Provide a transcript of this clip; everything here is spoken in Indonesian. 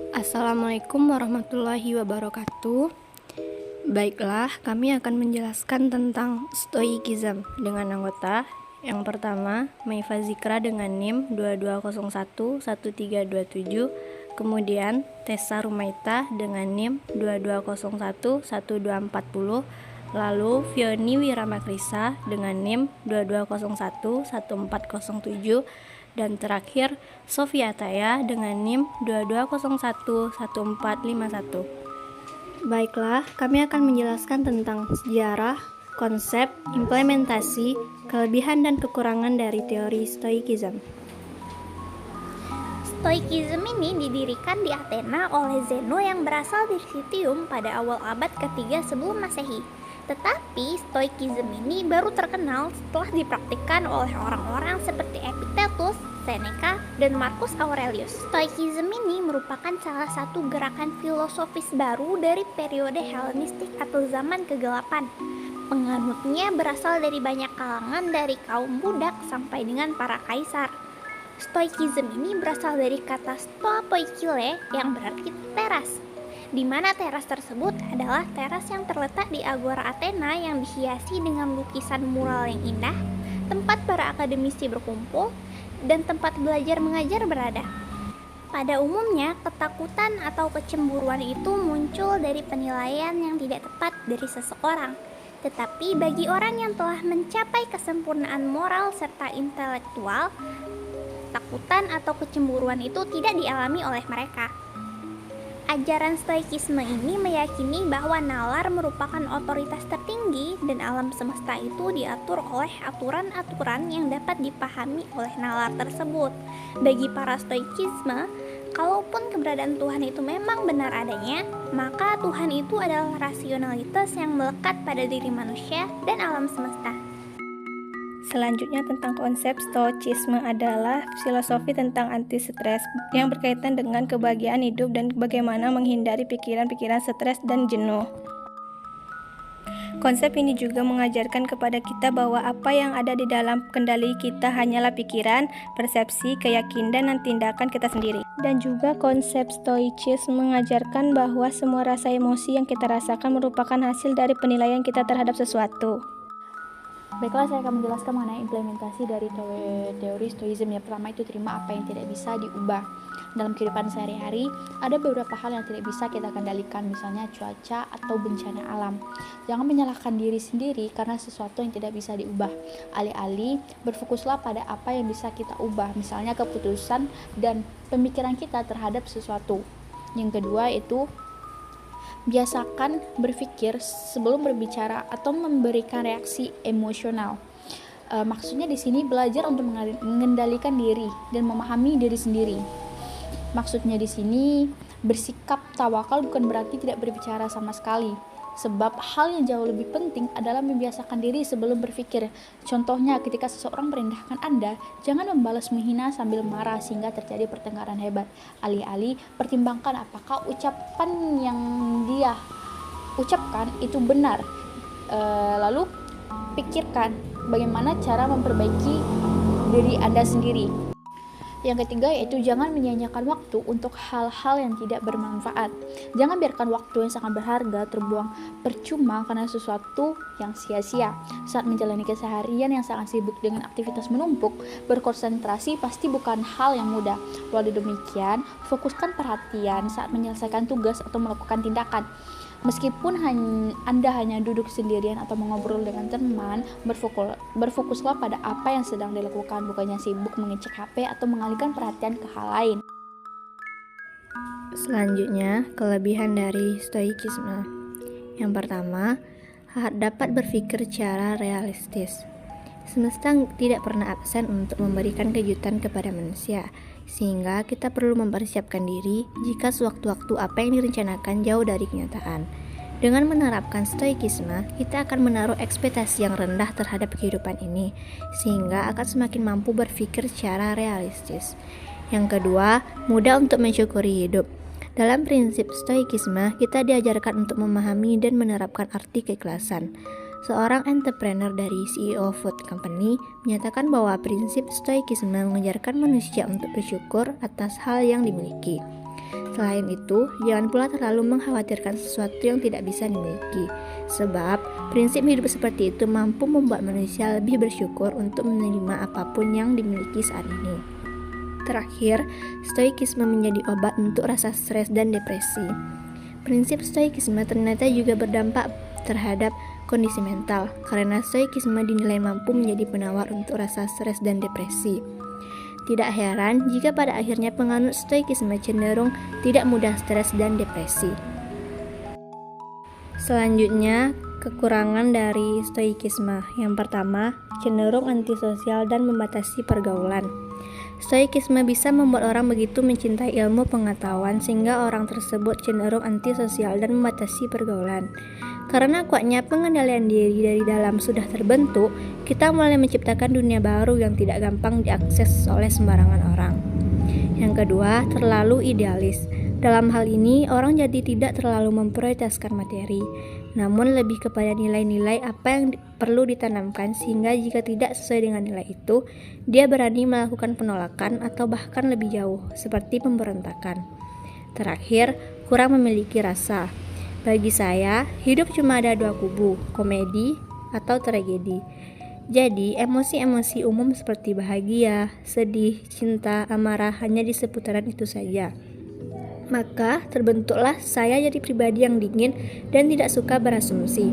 Assalamualaikum warahmatullahi wabarakatuh. Baiklah, kami akan menjelaskan tentang stoikism dengan anggota. Yang pertama, Maifa Zikra dengan NIM 22011327. Kemudian Tessa Rumaita dengan NIM 22011240. Lalu Fioni Wiramakrisa dengan NIM 22011407. Dan terakhir Sofia Ataya dengan NIM 22011451. Baiklah, kami akan menjelaskan tentang sejarah, konsep, implementasi, kelebihan dan kekurangan dari teori stoikism. Stoikism ini didirikan di Athena oleh Zeno yang berasal dari Citium pada awal abad ketiga sebelum Masehi. Tetapi stoikism ini baru terkenal setelah dipraktikkan oleh orang-orang seperti Epictetus, Seneca, dan Marcus Aurelius. Stoikism ini merupakan salah satu gerakan filosofis baru dari periode Helenistik atau zaman kegelapan. Penganutnya berasal dari banyak kalangan, dari kaum budak sampai dengan para kaisar. Stoikism ini berasal dari kata stoa poikile yang berarti teras, di mana teras tersebut adalah teras yang terletak di Agora Athena yang dihiasi dengan lukisan mural yang indah, tempat para akademisi berkumpul, dan tempat belajar mengajar berada. Pada umumnya, ketakutan atau kecemburuan itu muncul dari penilaian yang tidak tepat dari seseorang. Tetapi bagi orang yang telah mencapai kesempurnaan moral serta intelektual, takutan atau kecemburuan itu tidak dialami oleh mereka. Ajaran stoikisme ini meyakini bahwa nalar merupakan otoritas tertinggi dan alam semesta itu diatur oleh aturan-aturan yang dapat dipahami oleh nalar tersebut. Bagi para stoikisme, kalaupun keberadaan Tuhan itu memang benar adanya, maka Tuhan itu adalah rasionalitas yang melekat pada diri manusia dan alam semesta. Selanjutnya tentang konsep stoicisme adalah filosofi tentang anti-stres yang berkaitan dengan kebahagiaan hidup dan bagaimana menghindari pikiran-pikiran stres dan jenuh. Konsep ini juga mengajarkan kepada kita bahwa apa yang ada di dalam kendali kita hanyalah pikiran, persepsi, keyakinan, dan tindakan kita sendiri. Dan juga konsep stoicisme mengajarkan bahwa semua rasa emosi yang kita rasakan merupakan hasil dari penilaian kita terhadap sesuatu. Baiklah, saya akan menjelaskan mengenai implementasi dari teori stoicism. Yang pertama itu terima apa yang tidak bisa diubah. Dalam kehidupan sehari-hari, ada beberapa hal yang tidak bisa kita kendalikan, misalnya cuaca atau bencana alam. Jangan menyalahkan diri sendiri karena sesuatu yang tidak bisa diubah. Alih-alih, berfokuslah pada apa yang bisa kita ubah, misalnya keputusan dan pemikiran kita terhadap sesuatu. Yang kedua itu biasakan berpikir sebelum berbicara atau memberikan reaksi emosional. Maksudnya di sini belajar untuk mengendalikan diri dan memahami diri sendiri. Maksudnya di sini bersikap tawakal bukan berarti tidak berbicara sama sekali. Sebab hal yang jauh lebih penting adalah membiasakan diri sebelum berpikir. Contohnya ketika seseorang merendahkan Anda, jangan membalas menghina sambil marah sehingga terjadi pertengkaran hebat. Alih-alih, pertimbangkan apakah ucapan yang dia ucapkan itu benar. Lalu pikirkan bagaimana cara memperbaiki diri Anda sendiri. Yang ketiga yaitu jangan menyia-nyiakan waktu untuk hal-hal yang tidak bermanfaat. Jangan biarkan waktu yang sangat berharga terbuang percuma karena sesuatu yang sia-sia. Saat menjalani keseharian yang sangat sibuk dengan aktivitas menumpuk, berkonsentrasi pasti bukan hal yang mudah. Walau demikian, fokuskan perhatian saat menyelesaikan tugas atau melakukan tindakan. Meskipun Anda hanya duduk sendirian atau mengobrol dengan teman, berfokuslah pada apa yang sedang dilakukan, bukannya sibuk mengecek HP atau mengalihkan perhatian ke hal lain. Selanjutnya, kelebihan dari stoikisme. Yang pertama, dapat berpikir secara realistis. Semesta tidak pernah absen untuk memberikan kejutan kepada manusia, sehingga kita perlu mempersiapkan diri jika sewaktu-waktu apa yang direncanakan jauh dari kenyataan. Dengan menerapkan stoikisme, kita akan menaruh ekspektasi yang rendah terhadap kehidupan ini, sehingga akan semakin mampu berpikir secara realistis. Yang kedua, mudah untuk mensyukuri hidup. Dalam prinsip stoikisme, kita diajarkan untuk memahami dan menerapkan arti keikhlasan. Seorang entrepreneur dari CEO Food Company menyatakan bahwa prinsip stoikisme mengajarkan manusia untuk bersyukur atas hal yang dimiliki. Selain itu, jangan pula terlalu mengkhawatirkan sesuatu yang tidak bisa dimiliki, sebab prinsip hidup seperti itu mampu membuat manusia lebih bersyukur untuk menerima apapun yang dimiliki saat ini. Terakhir, stoikisme menjadi obat untuk rasa stres dan depresi. Prinsip stoikisme ternyata juga berdampak terhadap kondisi mental, karena stoikisme dinilai mampu menjadi penawar untuk rasa stres dan depresi. Tidak heran jika pada akhirnya penganut stoikisme cenderung tidak mudah stres dan depresi. Selanjutnya, kekurangan dari stoikisme. Yang pertama, cenderung antisosial dan membatasi pergaulan. Stoikisme bisa membuat orang begitu mencintai ilmu pengetahuan sehingga orang tersebut cenderung antisosial dan membatasi pergaulan. Karena kuatnya pengendalian diri dari dalam sudah terbentuk, kita mulai menciptakan dunia baru yang tidak gampang diakses oleh sembarangan orang. Yang kedua, terlalu idealis. Dalam hal ini, orang jadi tidak terlalu memprioritaskan materi, namun lebih kepada nilai-nilai apa yang perlu ditanamkan, sehingga jika tidak sesuai dengan nilai itu, dia berani melakukan penolakan atau bahkan lebih jauh, seperti pemberontakan. Terakhir, kurang memiliki rasa. Bagi saya, hidup cuma ada dua kubu, komedi atau tragedi. Jadi, emosi-emosi umum seperti bahagia, sedih, cinta, amarah hanya di seputaran itu saja. Maka terbentuklah saya jadi pribadi yang dingin dan tidak suka berasumsi.